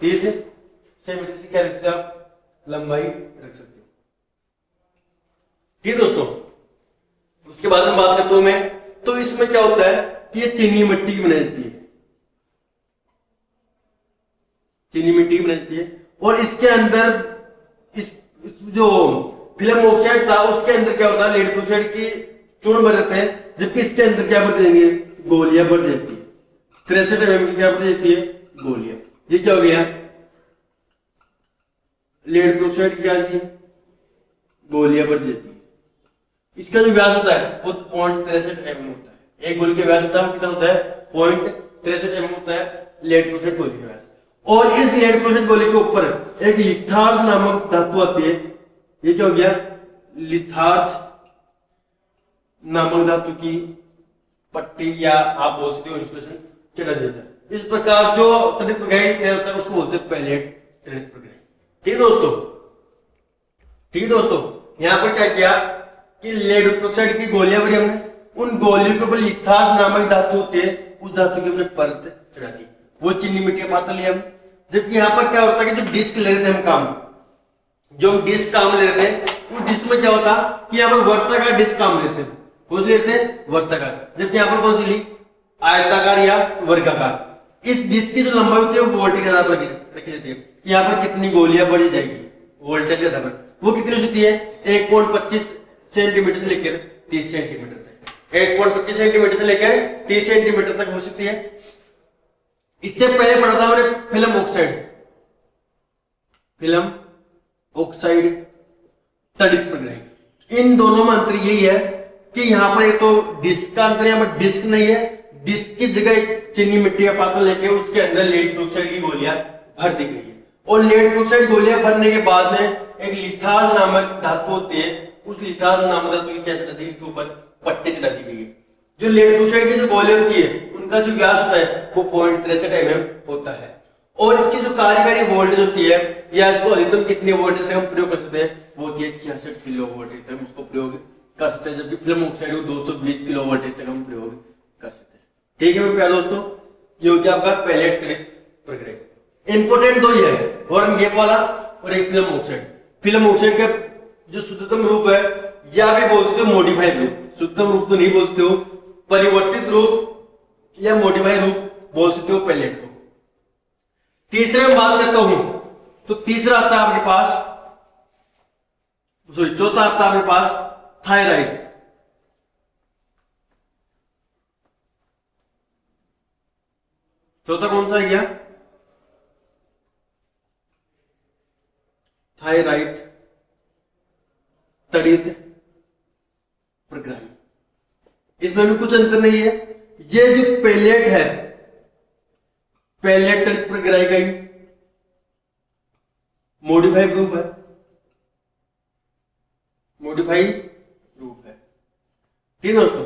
30 सेमी से क्या रख सकते हो आप, लंबाई रख सकते हो। ठीक दोस्तों, उसके बाद में बात करता हूं मैं, तो इसमें क्या होता है कि ये चीनी मिट्टी की बनाई जाती है, चीनी मिट्टी की बनाई जाती है। और इसके अंदर इस जो फिल्म ऑक्साइड था उसके अंदर क्या होता है, लेड पेरोक्साइड की चूर्ण भर देते हैं, जबकि इसके अंदर क्या भर देंगे, गोलियां भर देती है। 63 mm की क्या भर देती है, गोलियां। ये क्या हो गया, लेड पेरोक्साइड की क्या होती है, गोलियां भर देती है। इसका जो व्यास होता है वो 0.63 mm होता है। एक गोली का व्यास होता है वो कितना होता है, 0.63 mm होता है लेड पेरोक्साइड गोली का व्यास। और इस लेड पेरोक्साइड गोली के ऊपर एक लिथार्ज नामक धातु आती है। ये क्या हो गया, लिथार्ज नामक धातु की पट्टी या आप बोल सकते हो इंसुलेशन चढ़ा देता है। इस प्रकार जो तड़ित प्रक्रिया होता है उसको बोलते हैं पेलेट तड़ित प्रक्रिया। ठीक दोस्तों, ठीक दोस्तों, यहां पर क्या किया कि लेड पेरोक्साइड की गोलियां भरी हमने, उन गोलियों के ऊपर लिथार्ज नामक धातु होती है, उस धातु की हमने परत चढ़ा दी, वो चीनी मिट्टी का पात्र लिया हम। जबकि यहाँ पर क्या होता है कि जो डिस्क ले रहे थे हम काम, जो हम डिस्क काम ले रहे थे उस डिस्क में क्या होता कि यहाँ पर वर्ताकार डिस्क काम लेते हैं। कौन सी लेते हैं, वर्ताकार। जबकि यहाँ पर कौन सी ली, आयताकार या वर्गाकार। इस डिस्क की जो लंबाई होती है वो वोल्टेज के आधार पर रखी जाती है कि यहाँ पर कितनी गोलियां बढ़ी जाएगी, वोल्टेज के आधार पर वो कितनी हो सकती है, 1.25 सेंटीमीटर से लेकर 30 सेंटीमीटर तक, 1.25 सेंटीमीटर से लेकर 30 सेंटीमीटर तक हो सकती है। इससे पहले पढ़ा था हमने फिल्म ऑक्साइड। फिल्म ऑक्साइड तड़ित प्रग्राही। इन दोनों में अंतर यही है कि यहाँ पर एक तो डिस्क का अंतर, यहाँ पर डिस्क नहीं है, डिस्क की जगह एक चीनी मिट्टी का पात्र लेके उसके अंदर लेड ऑक्साइड की गोलियां भर दी गई है, और लेड ऑक्साइड गोलियां भरने के बाद में एक लिथाज नामक धातु होती है, उस लिथाज नामक धातु की क्या के ऊपर पट्टी चढ़ा दी गई है। जो लेड ऑक्साइड की जो गोलियां होती है उनका जो व्यास होता है वो 0.63 mm होता है, और इसकी जो कार्यकारी वोल्टेज होती है या इसको अधिकतम कितने वोल्टेज तक हम प्रयोग कर सकते हैं वो होती है 66 किलो वोल्टेज तक हम इसको प्रयोग कर सकते हैं, जबकि फिल्म ऑक्साइड को 220 किलो वोल्टेज तक हम प्रयोग कर सकते हैं। ठीक है मेरे प्यारे दोस्तों, ये हो गया आपका पैलेट तड़ित प्रक्रिया। इंपोर्टेंट दो ही है, हॉर्न गैप वाला और एक फिल्म ऑक्साइड। फिल्म ऑक्साइड का जो शुद्धतम रूप है या भी बोल सकते हो मॉडिफाइड रूप, शुद्धतम रूप तो नहीं बोल सकते हो, परिवर्तित रूप या मॉडिफाइड रूप बोल सकते हो पैलेट को। तीसरे में बात करता हूं तो तीसरा आता है आपके पास, सॉरी चौथा आता है आपके पास थायराइड। चौथा कौन सा है गया? थायराइड तड़ित प्रग्राही। इसमें भी कुछ अंतर नहीं है, ये जो पैलेट है पैलेट तड़ित प्रग्राही का ही मॉडिफाइड रूप है, मॉडिफाइड रूप है। ठीक है दोस्तों,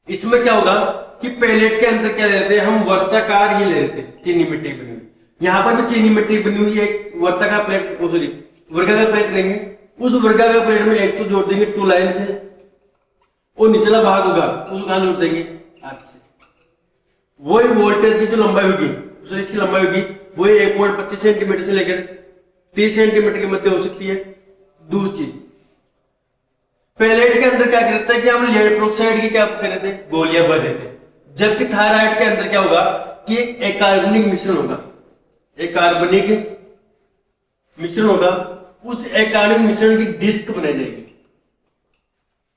इसमें क्या होगा कि पैलेट के अंदर क्या ले लेते हैं हम, वर्ताकार ये ले लेते हैं चीनी मिट्टी बनी हुई। यहां पर भी चीनी मिट्टी बनी हुई है, एक वर्ताकार प्लेट, सॉरी वर्गाकार प्लेट लेंगे, उस वर्गाकार प्लेट में एक तो जोड़ देंगे 2 लाइन से, और निचला भाग होगा उसको कहां जोड़ देंगे अर्थ से। वही वोल्टेज की जो लंबाई होगी, सॉरी इसकी लंबाई होगी वही 1.25 सेंटीमीटर से लेकर 30 सेंटीमीटर के मध्य हो सकती है। दूसरी चीज, पैलेट के अंदर क्या करते हैं कि हम लेड पेरोक्साइड की क्या कर रहे थे, गोलियां भर रहे थे, जबकि थायराइड के अंदर क्या होगा कि एक कार्बनिक मिश्रण होगा, एक कार्बनिक मिश्रण होगा, उस एक कार्बनिक मिश्रण की डिस्क बनाई जाएगी,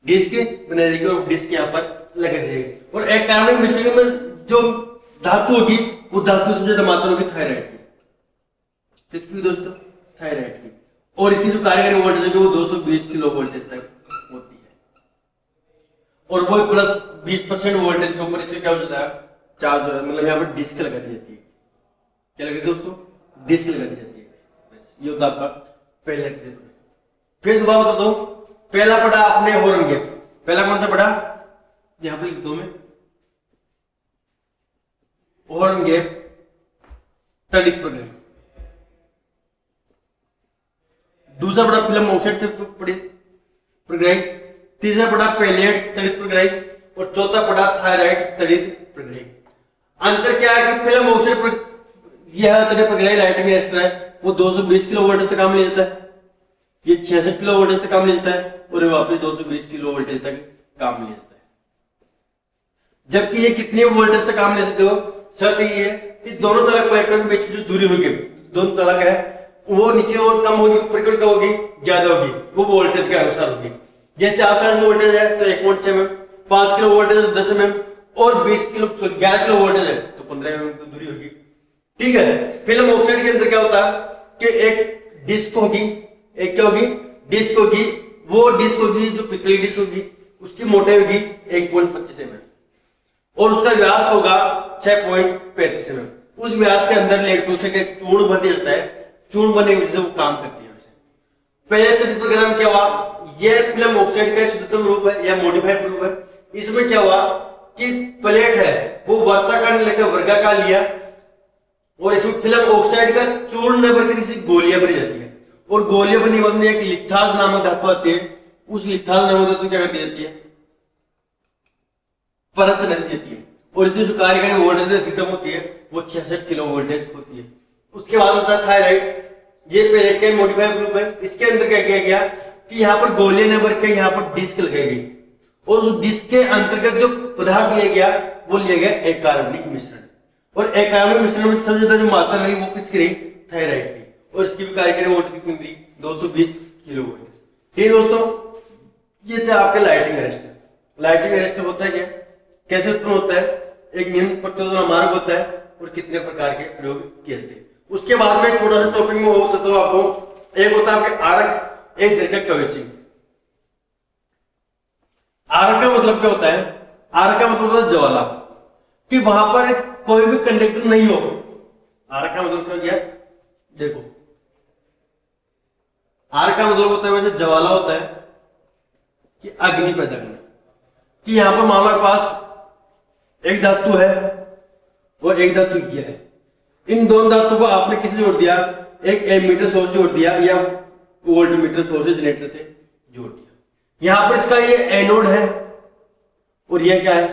डिस्क बनाई जाएगी और डिस्क यहाँ पर लगा जाएगी, और एक कार्बनिक मिश्रण में जो धातु होगी वो धातु सबसे ज्यादा मात्रा होगी थायराइड की। किसकी दोस्तों? थायराइड की। और इसकी जो कार्यकारी वोल्टेज है वो 220 किलो वोल्टेज तक होती है, और वो प्लस 20% वोल्टेज के ऊपर इसे क्या हो जाता है चार्ज, मतलब यहाँ पर डिस्क लगा दी जाती है। क्या लगा दी दोस्तों? डिस्क लगा दी जाती है। ये होता है आपका पहला स्टेप। फिर दोबारा बता दो, पहला पढ़ा आपने हॉर्न गैप, पहला कौन सा पढ़ा यहां पर लिख दो मैं, हॉर्न गैप तड़ित प्रग्राही। दूसरा पढ़ा फिल्म ऑक्साइड प्रग्राही, तीसरा पढ़ा पैलेट तड़ित प्रग्राही, और चौथा पढ़ा थायराइड तड़ित प्रग्राही। अंतर क्या है कि फिल्म ऑक्साइड यह तड़ित प्रग्राही लाइटिंग एक्स्ट्रा है, वो 220 किलो वोल्टेज तक काम ले जाता है, ये 66 किलो वोल्टेज तक काम ले जाता है, और वापस 220 किलो वोल्टेज तक काम ले जाता है। जबकि ये कितने वोल्टेज तक काम ले सकते हो, शर्त ये है कि दोनों तलक इलेक्ट्रॉन के बीच की जो दूरी होगी, दोनों तलक है वो नीचे और कम होगी, ऊपर की क्या होगी ज्यादा होगी, वो वोल्टेज के अनुसार होगी। जैसे 440 वोल्टेज है तो 1.6 mm, 5 किलो वोल्टेज है तो 10 mm, और 11 किलो वोल्टेज है तो 15 mm की दूरी होगी। ठीक है, फिल्म ऑक्साइड के अंदर क्या होता है कि एक डिस्क होगी, एक क्या होगी डिस्क होगी, वो डिस्क होगी जो पितली डिस्क होगी, उसकी मोटाई होगी 1.25 mm, और उसका व्यास होगा 6.35 mm। उस व्यास के अंदर लेड पेरोक्साइड का चूर्ण भर दिया जाता है, चूर्ण बनने की वजह से वो काम करती है। पहले तो प्रोग्राम क्या हुआ, ये फिल्म ऑक्साइड का शुद्धतम रूप है या मॉडिफाइड रूप है। इसमें क्या हुआ कि प्लेट है वो वर्ताकार लेकर वर्गाकार लिया, और इसमें फिल्म ऑक्साइड का चूर्ण न भरकर इसी गोलियां भरी जाती है, और गोलियां बनने के बाद में एक लिथाज नामक धातु आती है, उस लिथाज नामक धातु क्या कर दी जाती है परत चढ़ा दी जाती है, और इसमें जो कार्यकारी वोल्टेज अधिकतम होती है वो 66 किलो वोल्टेज होती है। उसके बाद होता है थायराइड, ये पैलेट का मॉडिफाइड ग्रुप है। इसके अंदर क्या किया गया कि यहाँ पर गोलियां न भर के यहाँ पर डिस्क लगाई गई, और उस डिस्क के अंतर्गत जो पदार्थ लिया गया वो लिया गया एक कार्बनिक मिश्रण, और एक कार्बनिक मिश्रण में सबसे ज्यादा जो मात्रा रही वो किसकी रही थायराइड की, और इसकी भी कार्यकारी वोल्टेज कितनी रही 220 किलो वोल्ट। ठीक दोस्तों, ये था आपका लाइटिंग अरेस्टर। लाइटिंग अरेस्टर होता है क्या, कैसे उत्पन्न होता है, एक निम्न प्रचोदन मार्ग होता है और कितने प्रकार के प्रयोग किए जाते हैं। उसके बाद में छोटा सा टॉपिक में वो बताता हूं आपको। एक होता है आपके आरक, एक तरीका कवेचिंग। आरक का मतलब क्या होता है? आरक का मतलब होता है ज्वाला, कि वहां पर कोई भी कंडक्टर नहीं हो। आरक का मतलब क्या गया? देखो, आरक का मतलब होता है वैसे ज्वाला होता है कि अग्नि पैदा करना, कि यहां पर मान लो पास एक धातु है और एक धातु यह है। इन दोनों धातु को आपने किसे जोड़ दिया? एक एमीटर सोर्स जोड़ दिया या वोल्ट मीटर सोर्स जनरेटर से जोड़ दिया। यहां पर इसका ये एनोड है और ये क्या है?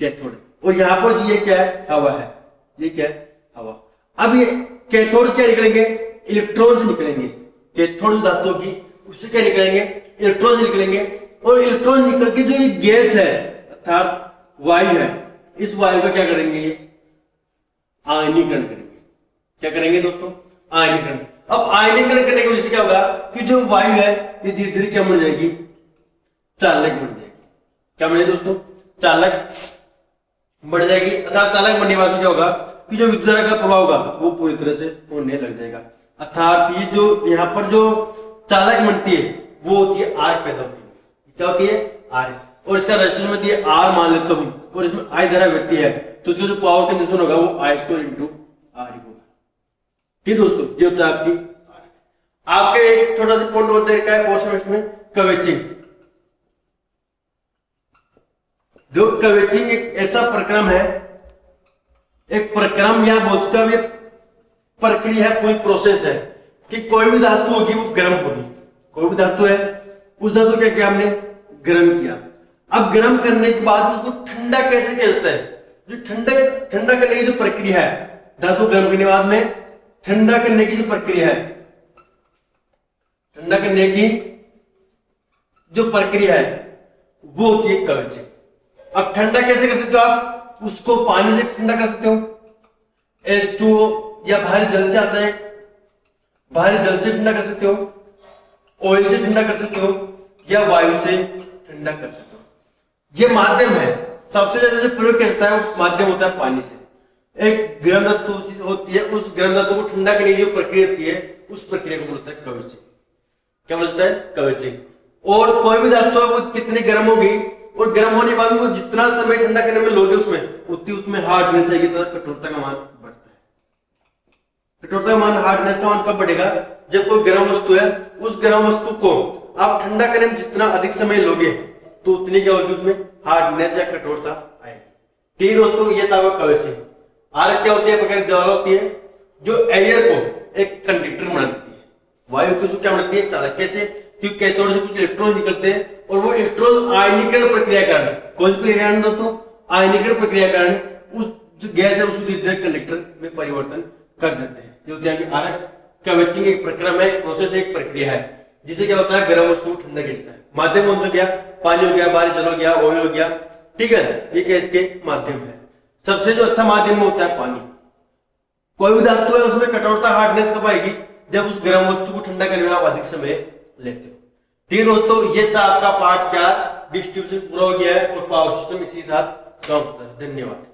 कैथोड। और यहां पर ये क्या है? हवा है। ये क्या है? हवा। अब ये कैथोड क्या निकलेंगे? इलेक्ट्रॉन्स निकलेंगे। कैथोड धातु की उससे क्या निकलेंगे? इलेक्ट्रॉन्स निकलेंगे। और इलेक्ट्रॉन निकल के जो ये गैस है अर्थात वायु है, इस वायु का क्या करेंगे? ये आयनीकरण करेंगे। क्या करेंगे दोस्तों? आयनीकरण। अब आयनीकरण करने की वजह से क्या होगा कि जो वायु है ये धीरे धीरे क्या बन जाएगी? चालक बन जाएगी। क्या बने दोस्तों? चालक बढ़ जाएगी। अर्थात चालक बनने के बाद क्या होगा कि जो विद्युत धारा का प्रभाव होगा वो पूरी तरह से होने लग जाएगा। अर्थात ये जो यहाँ पर जो चालक बनती है वो होती है आर्क पैदा होती है। क्या होती है? आर्क। और इसका रेजिस्टेंस में दिया आर मान लेता हूं, और इसमें आई धारा बहती है, तो इसका जो पावर कंजम्पशन होगा वो आई स्क्वायर इंटू आर होगा। ठीक दोस्तों, ये होता है आपकी आर्क। आपके एक छोटा सा पॉइंट और देखा है और सेमेस्टर में कवेचिंग। जो कवेचिंग एक ऐसा प्रक्रम है, एक प्रक्रम या बोल सकते हो प्रक्रिया है, कोई प्रोसेस है कि कोई भी धातु होगी वो गर्म होगी। कोई भी धातु है, उस धातु क्या किया हमने? गर्म किया। अब गर्म करने के बाद उसको ठंडा कैसे किया जाता है? जो ठंडा करने की जो प्रक्रिया है, धातु गर्म करने के बाद में ठंडा करने की जो प्रक्रिया है, ठंडा करने की जो प्रक्रिया है वो होती है कवेचिंग। अब ठंडा कैसे कर सकते हो आप? उसको पानी से ठंडा कर सकते हो, H2O या बाहरी जल से आता है, बाहरी जल से ठंडा कर सकते हो, ऑयल से ठंडा कर सकते हो, या वायु से ठंडा कर सकते हो। ये माध्यम है। सबसे ज्यादा जो प्रयोग करता है वो माध्यम होता है पानी से। एक गर्म धातु होती है, उस गर्म धातु को ठंडा करने की जो प्रक्रिया होती है उस प्रक्रिया को बोलता है कवेचिंग। क्या बोलता है? कवेचिंग। और कोई भी धातु है वो कितनी गर्म होगी और गर्म होने के बाद वो जितना समय ठंडा करने में लोगे उसमें उतनी उसमें हार्डनेस आएगी तथा कठोरता का मान बढ़ता है। कठोरता का मान, हार्डनेस का मान कब बढ़ेगा? जब कोई गर्म वस्तु है, उस गर्म वस्तु को आप ठंडा करने में जितना अधिक समय लोगे तो उतनी क्या होगी? उसमें हार्डनेस या कठोरता आएगी। ठीक दोस्तों, ये था कवेचिंग। आरक क्या होती है? प्रकार ज्वाला होती है जो एयर को एक कंडक्टर बना देती है। वायु को क्या बनाती है? चालक। कैसे? क्योंकि कैथोड से कुछ इलेक्ट्रॉन निकलते हैं और वो इलेक्ट्रॉन आयनीकरण प्रक्रिया के कारण, कौन सी प्रक्रिया कारण दोस्तों? आयनीकरण प्रक्रिया के कारण उस जो गैस है उसको धीरे धीरे कंडक्टर में परिवर्तन कर देते हैं। जो होती है आरक। कवेचिंग एक प्रक्रम है, प्रोसेस, एक प्रक्रिया है जिसे क्या होता है? गर्म वस्तु को ठंडा खींचता है। माध्यम कौन सा गया? पानी हो गया, बाहरी जल हो गया, ऑयल हो गया। ठीक है, ये क्या इसके माध्यम है। सबसे जो अच्छा माध्यम होता है पानी। कोई भी धातु है उसमें कठोरता, हार्डनेस कब आएगी? जब उस गर्म वस्तु को ठंडा करने में आप अधिक समय लेते हो। ठीक दोस्तों, ये था आपका पार्ट 4। डिस्ट्रीब्यूशन पूरा हो गया है और पावर सिस्टम इसी के साथ काम होता है। धन्यवाद।